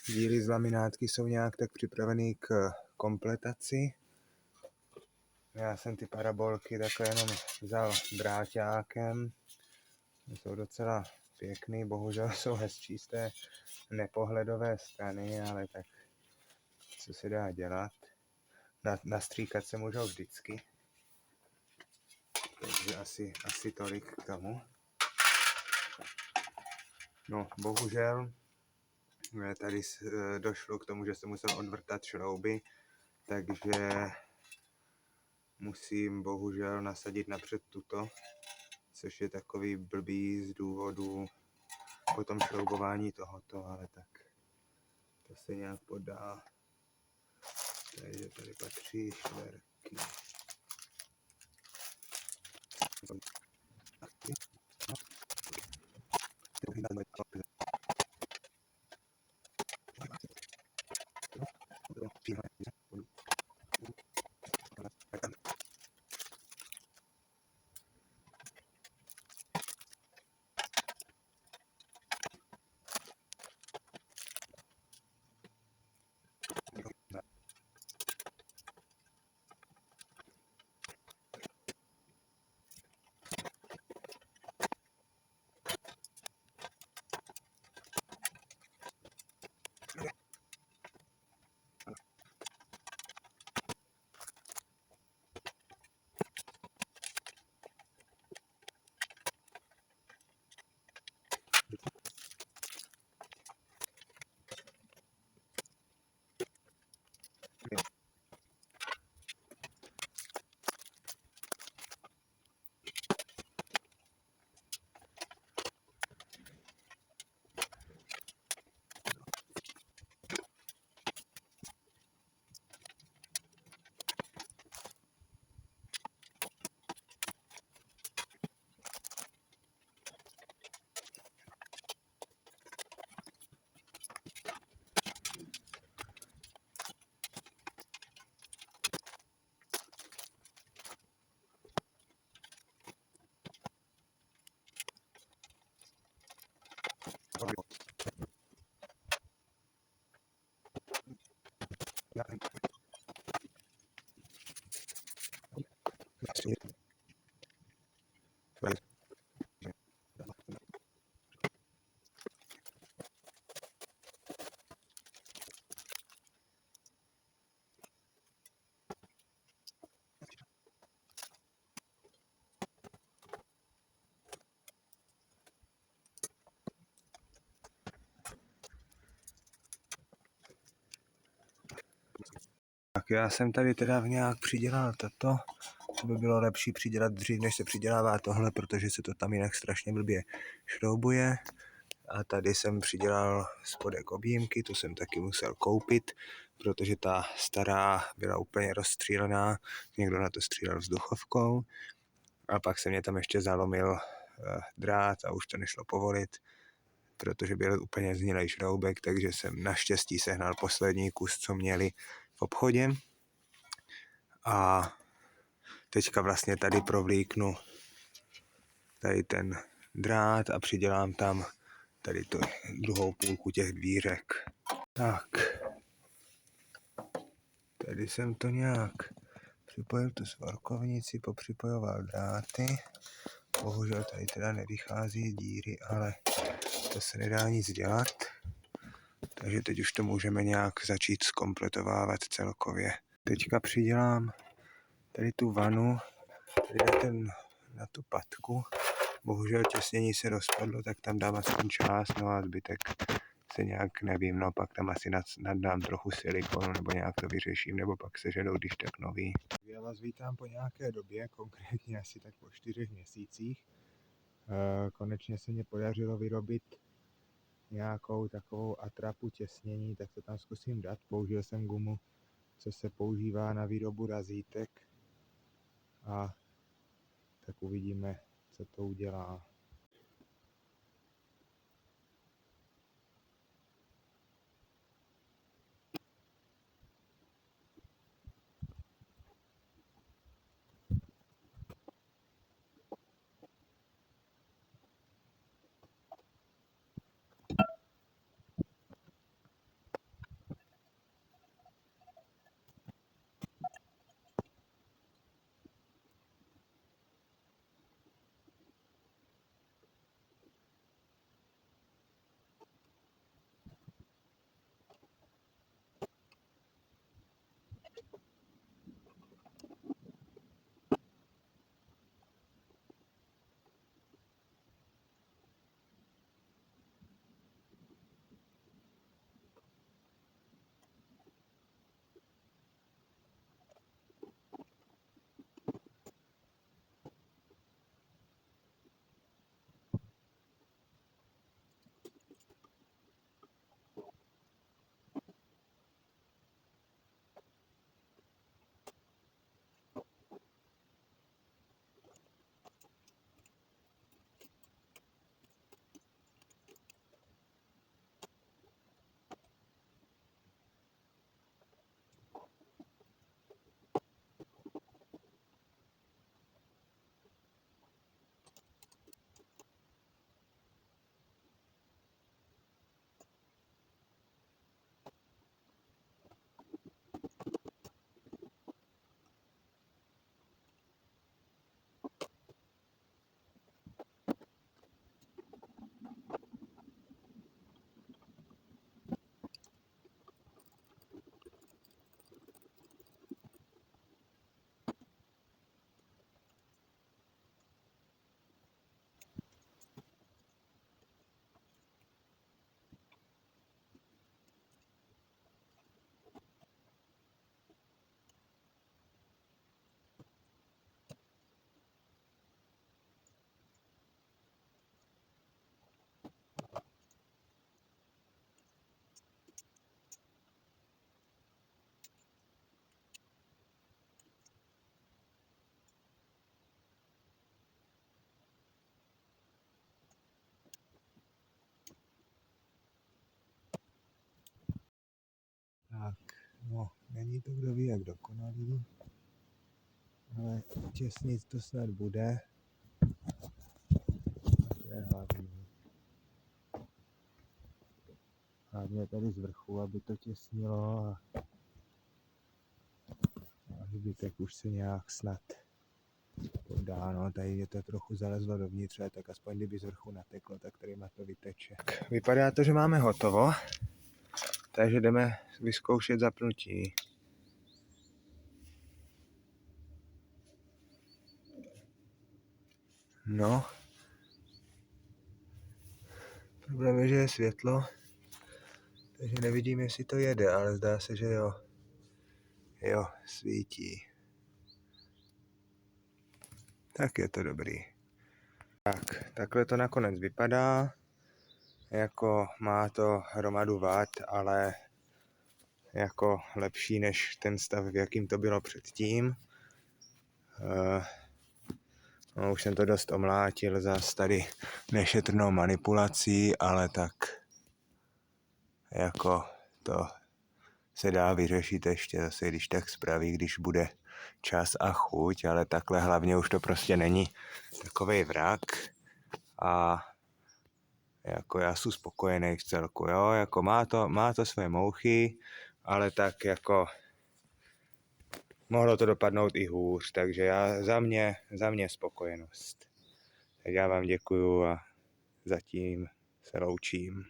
díly z laminátky jsou nějak tak připravený k kompletaci. Já jsem ty parabolky takhle jenom vzal dráťákem. Jsou docela pěkný, bohužel jsou hezčí z té nepohledové strany, ale tak co se dá dělat. Nastříkat se můžou vždycky. Takže asi tolik k tomu. No, bohužel tady došlo k tomu, že jsem musel odvrtat šrouby, takže musím bohužel nasadit napřed tuto, což je takový blbý z důvodu potom šroubování tohoto, ale tak to se nějak podá. Takže tady patří šverky. Tak já jsem tady teda nějak přidělal toto, to by bylo lepší přidělat dřív, než se přidělává tohle, protože se to tam jinak strašně blbě šroubuje. A tady jsem přidělal spodek objímky, tu jsem taky musel koupit, protože ta stará byla úplně rozstřílená, někdo na to střílel vzduchovkou. A pak se mě tam ještě zalomil drát a už to nešlo povolit, protože byl úplně zhnilej šroubek, takže jsem naštěstí sehnal poslední kus, co měli v obchodě. A teďka vlastně tady provlíknu tady ten drát a přidělám tam tady tu druhou půlku těch dvířek. Tak, tady jsem to nějak připojil tu svorkovnici, popřipojoval dráty. Bohužel tady teda nevychází díry, ale to se nedá nic dělat. Takže teď už to můžeme nějak začít zkompletovávat celkově. Teďka přidělám tady tu vanu, tady na tu patku. Bohužel těsnění se rozpadlo, tak tam dám aspoň část, no a zbytek se nějak nevím, no pak tam asi nadám trochu silikonu, nebo nějak to vyřeším, nebo pak sežedou když tak nový. Já vás vítám po nějaké době, konkrétně asi tak po 4 měsících. Konečně se mě podařilo vyrobit nějakou takovou atrapu těsnění, tak to tam zkusím dát. Použil jsem gumu, co se používá na výrobu razítek a tak uvidíme, co to udělá. Není to kdo ví jak dokonalý, ale těsnit to snad bude. To je hlavní. Hlavně tady z vrchu, aby to těsnilo a zbytek už se nějak snad podá. No, tady je to trochu zalezlo dovnitř, tak aspoň kdyby z vrchu nateklo, tak tady má to vyteče. Tak, vypadá to, že máme hotovo, takže jdeme vyzkoušet zapnutí. No, problém je, že je světlo, takže nevidím, jestli to jede, ale zdá se, že jo. Jo, svítí. Tak je to dobrý. Tak, takhle to nakonec vypadá. Jako má to hromadu vad, ale jako lepší než ten stav, v jakým to bylo předtím. No, už jsem to dost omlátil zas tady nešetrnou manipulací, ale tak jako to se dá vyřešit ještě zase, když tak spraví, když bude čas a chuť, ale takhle hlavně už to prostě není takovej vrak a jako já jsem spokojený v celku, jo, jako má to své mouchy, ale tak jako mohlo to dopadnout i hůř, takže za mě spokojenost. Tak já vám děkuju a zatím se loučím.